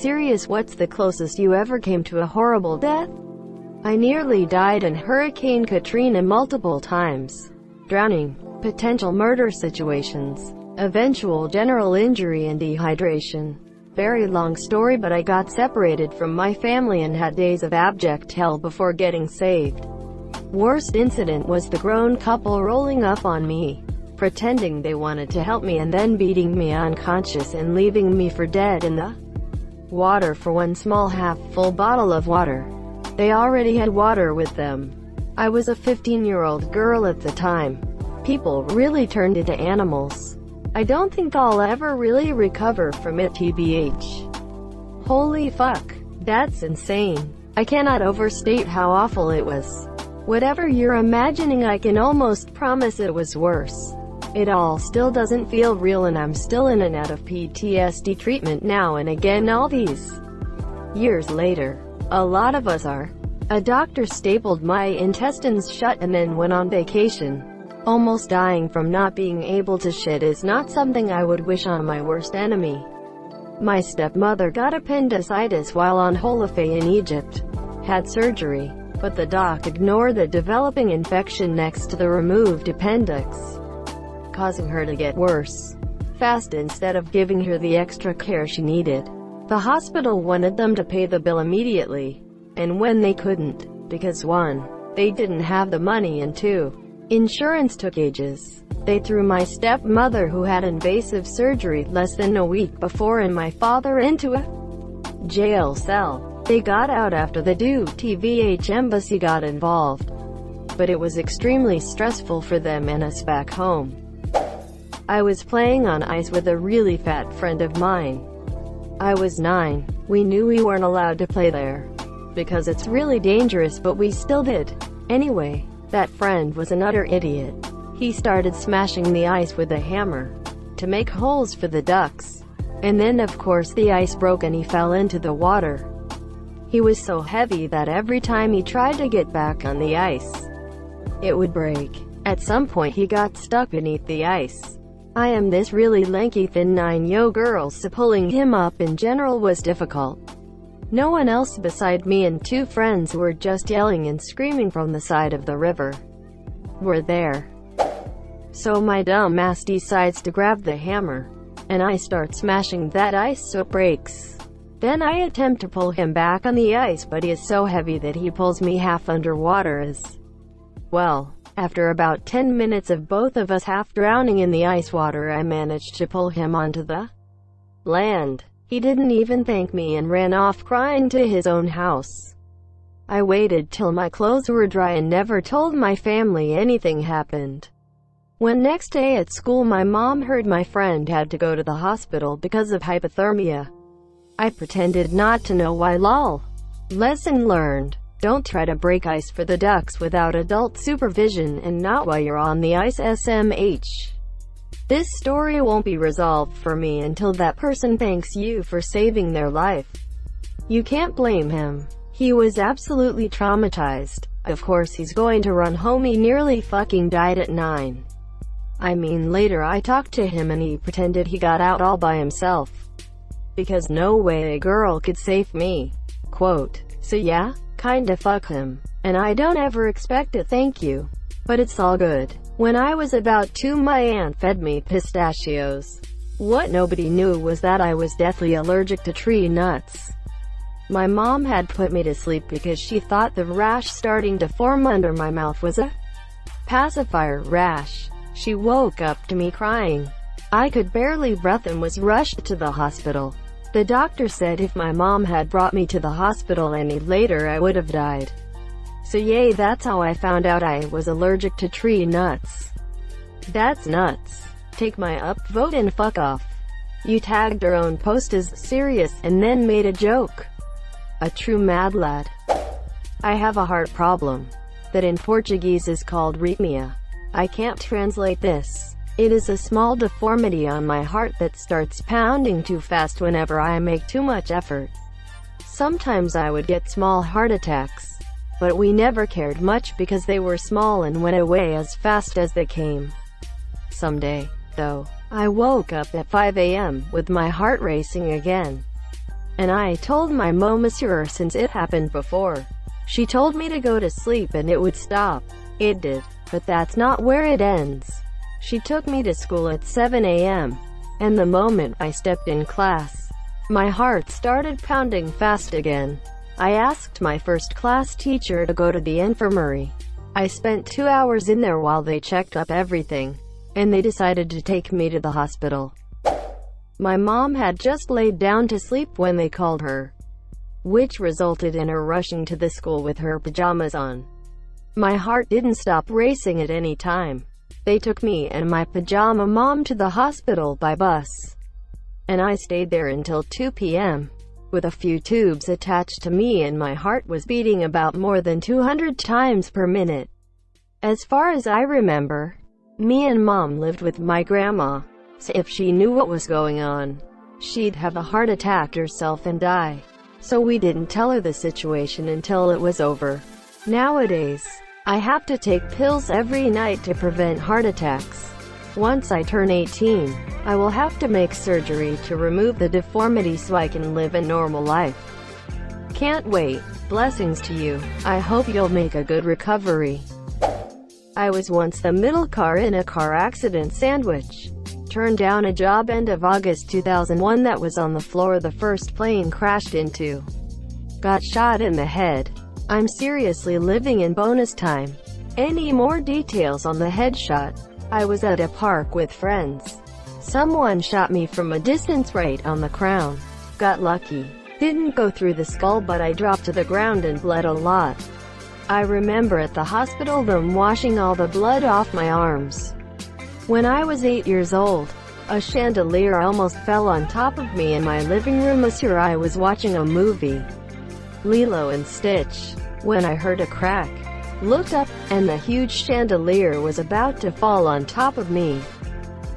Serious, what's the closest you ever came to a horrible death? I nearly died in Hurricane Katrina multiple times. Drowning, potential murder situations, eventual general injury and dehydration. Very long story, but I got separated from my family and had days of abject hell before getting saved. Worst incident was the grown couple rolling up on me, pretending they wanted to help me and then beating me unconscious and leaving me for dead in the water for one small half-full bottle of water. They already had water with them. I was a 15-year-old girl at the time. People really turned into animals. I don't think I'll ever really recover from it, tbh. Holy fuck. That's insane. I cannot overstate how awful it was. Whatever you're imagining, I can almost promise it was worse. It all still doesn't feel real, and I'm still in and out of PTSD treatment now and again all these years later. A lot of us are. A doctor stapled my intestines shut and then went on vacation. Almost dying from not being able to shit is not something I would wish on my worst enemy. My stepmother got appendicitis while on holiday in Egypt. Had surgery, but the doc ignored the developing infection next to the removed appendix, causing her to get worse fast instead of giving her the extra care she needed. The hospital wanted them to pay the bill immediately, and when they couldn't, because 1, they didn't have the money, and 2, insurance took ages, they threw my stepmother, who had invasive surgery less than a week before, and my father into a jail cell. They got out after the TVH embassy got involved, but it was extremely stressful for them and us back home. I was playing on ice with a really fat friend of mine. I was 9. We knew we weren't allowed to play there, because it's really dangerous, but we still did. Anyway, that friend was an utter idiot. He started smashing the ice with a hammer to make holes for the ducks. And then of course the ice broke and he fell into the water. He was so heavy that every time he tried to get back on the ice, it would break. At some point he got stuck beneath the ice. I am this really lanky thin 9-yo girl, so pulling him up in general was difficult. No one else beside me and 2 friends who were just yelling and screaming from the side of the river were there. So my dumb ass decides to grab the hammer, and I start smashing that ice so it breaks. Then I attempt to pull him back on the ice, but he is so heavy that he pulls me half underwater as well. After about 10 minutes of both of us half drowning in the ice water, I managed to pull him onto the land. He didn't even thank me and ran off crying to his own house. I waited till my clothes were dry and never told my family anything happened. When next day at school my mom heard my friend had to go to the hospital because of hypothermia, I pretended not to know why. Lol. Lesson learned. Don't try to break ice for the ducks without adult supervision, and not while you're on the ice. SMH. This story won't be resolved for me until that person thanks you for saving their life. You can't blame him. He was absolutely traumatized. Of course he's going to run home. He nearly fucking died at 9. I mean, later I talked to him and he pretended he got out all by himself, because no way a girl could save me. Quote. So yeah, kinda fuck him. And I don't ever expect a thank you. But it's all good. When I was about 2, my aunt fed me pistachios. What nobody knew was that I was deathly allergic to tree nuts. My mom had put me to sleep because she thought the rash starting to form under my mouth was a pacifier rash. She woke up to me crying. I could barely breathe and was rushed to the hospital. The doctor said if my mom had brought me to the hospital any later I would have died. So yay, that's how I found out I was allergic to tree nuts. That's nuts. Take my upvote and fuck off. You tagged her own post as serious, and then made a joke. A true mad lad. I have a heart problem that in Portuguese is called rhythmia. I can't translate this. It is a small deformity on my heart that starts pounding too fast whenever I make too much effort. Sometimes I would get small heart attacks, but we never cared much because they were small and went away as fast as they came. Someday, though, I woke up at 5 a.m. with my heart racing again. And I told my monsieur since it happened before. She told me to go to sleep and it would stop. It did. But that's not where it ends. She took me to school at 7 a.m. And the moment I stepped in class, my heart started pounding fast again. I asked my first class teacher to go to the infirmary. I spent 2 hours in there while they checked up everything, and they decided to take me to the hospital. My mom had just laid down to sleep when they called her, which resulted in her rushing to the school with her pajamas on. My heart didn't stop racing at any time. They took me and my pajama mom to the hospital by bus, and I stayed there until 2 p.m. with a few tubes attached to me, and my heart was beating about more than 200 times per minute. As far as I remember, me and mom lived with my grandma, so if she knew what was going on, she'd have a heart attack herself and die. So we didn't tell her the situation until it was over. Nowadays, I have to take pills every night to prevent heart attacks. Once I turn 18, I will have to make surgery to remove the deformity so I can live a normal life. Can't wait. Blessings to you. I hope you'll make a good recovery. I was once the middle car in a car accident sandwich. Turned down a job end of August 2001 that was on the floor the first plane crashed into. Got shot in the head. I'm seriously living in bonus time. Any more details on the headshot? I was at a park with friends. Someone shot me from a distance right on the crown. Got lucky. Didn't go through the skull, but I dropped to the ground and bled a lot. I remember at the hospital them washing all the blood off my arms. When I was 8 years old, a chandelier almost fell on top of me in my living room. Monsieur, I was watching a movie, Lilo and Stitch, when I heard a crack. Looked up, and the huge chandelier was about to fall on top of me.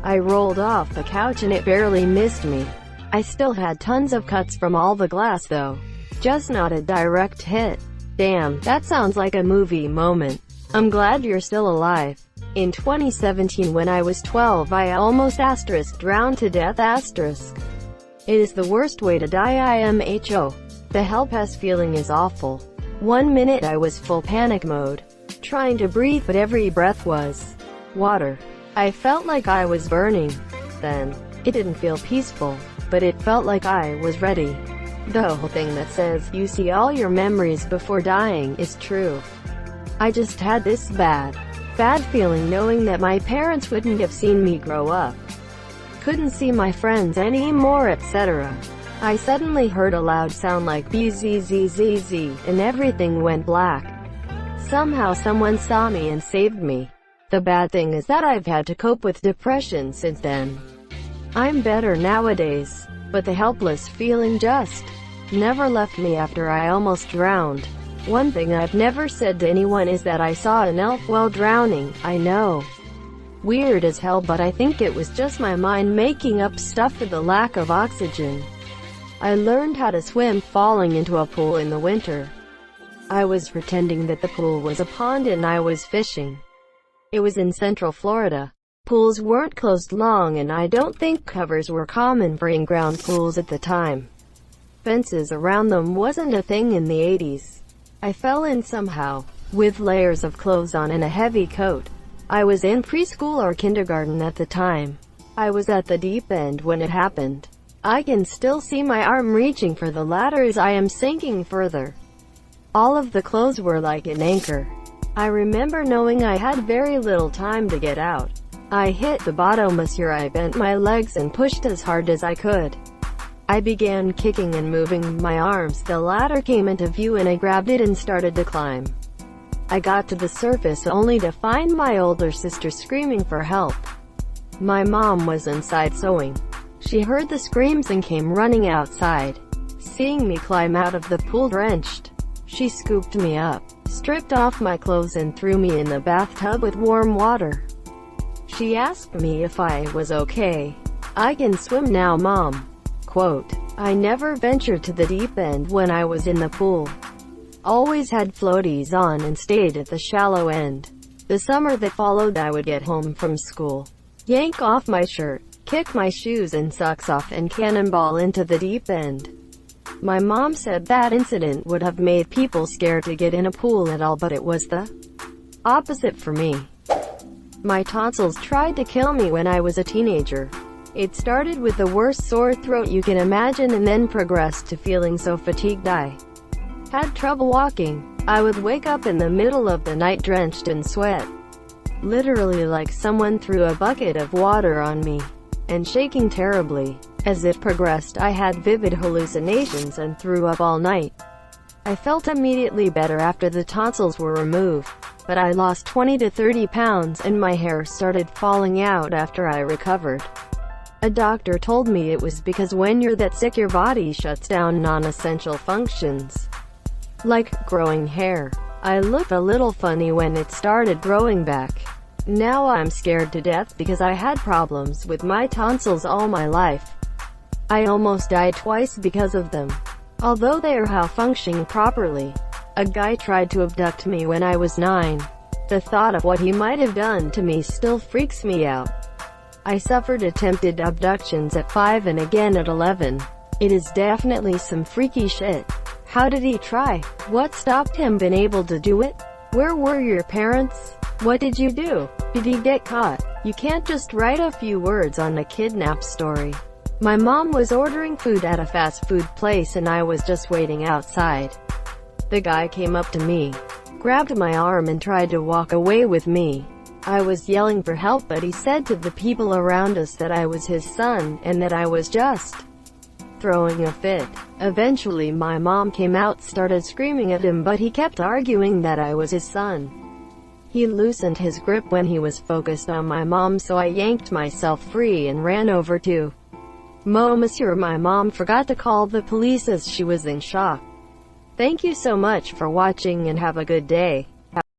I rolled off the couch and it barely missed me. I still had tons of cuts from all the glass though. Just not a direct hit. Damn, that sounds like a movie moment. I'm glad you're still alive. In 2017 when I was 12 I almost drowned to death. It is the worst way to die. IMHO. The helpless feeling is awful. 1 minute I was full panic mode, trying to breathe, but every breath was water. I felt like I was burning. Then, it didn't feel peaceful, but it felt like I was ready. The whole thing that says you see all your memories before dying is true. I just had this bad feeling knowing that my parents wouldn't have seen me grow up. Couldn't see my friends anymore, etc. I suddenly heard a loud sound like bzzzzz, and everything went black. Somehow someone saw me and saved me. The bad thing is that I've had to cope with depression since then. I'm better nowadays, but the helpless feeling just never left me after I almost drowned. One thing I've never said to anyone is that I saw an elf while drowning. I know. Weird as hell, but I think it was just my mind making up stuff for the lack of oxygen. I learned how to swim falling into a pool in the winter. I was pretending that the pool was a pond and I was fishing. It was in Central Florida. Pools weren't closed long, and I don't think covers were common for in-ground pools at the time. Fences around them wasn't a thing in the 80s. I fell in somehow, with layers of clothes on and a heavy coat. I was in preschool or kindergarten at the time. I was at the deep end when it happened. I can still see my arm reaching for the ladder as I am sinking further. All of the clothes were like an anchor. I remember knowing I had very little time to get out. I hit the bottom. Monsieur, I bent my legs and pushed as hard as I could. I began kicking and moving my arms. The ladder came into view and I grabbed it and started to climb. I got to the surface only to find my older sister screaming for help. My mom was inside sewing. She heard the screams and came running outside. Seeing me climb out of the pool drenched, she scooped me up, stripped off my clothes and threw me in the bathtub with warm water. She asked me if I was okay. I can swim now, Mom. Quote, I never ventured to the deep end when I was in the pool. Always had floaties on and stayed at the shallow end. The summer that followed I would get home from school, yank off my shirt, kick my shoes and socks off and cannonball into the deep end. My mom said that incident would have made people scared to get in a pool at all, but it was the opposite for me. My tonsils tried to kill me when I was a teenager. It started with the worst sore throat you can imagine and then progressed to feeling so fatigued I had trouble walking. I would wake up in the middle of the night drenched in sweat, literally like someone threw a bucket of water on me, and shaking terribly. As it progressed, I had vivid hallucinations and threw up all night. I felt immediately better after the tonsils were removed, but I lost 20 to 30 pounds and my hair started falling out after I recovered. A doctor told me it was because when you're that sick your body shuts down non-essential functions, like growing hair. I looked a little funny when it started growing back. Now I'm scared to death because I had problems with my tonsils all my life. I almost died twice because of them. Although they are functioning properly. A guy tried to abduct me when I was 9. The thought of what he might have done to me still freaks me out. I suffered attempted abductions at 5 and again at 11. It is definitely some freaky shit. How did he try? What stopped him being able to do it? Where were your parents? What did you do? Did he get caught? You can't just write a few words on a kidnap story. My mom was ordering food at a fast food place and I was just waiting outside. The guy came up to me, grabbed my arm and tried to walk away with me. I was yelling for help, but he said to the people around us that I was his son, and that I was just throwing a fit. Eventually my mom came out, started screaming at him, but he kept arguing that I was his son. He loosened his grip when he was focused on my mom, so I yanked myself free and ran over to Monsieur. My mom forgot to call the police as she was in shock. Thank you so much for watching and have a good day.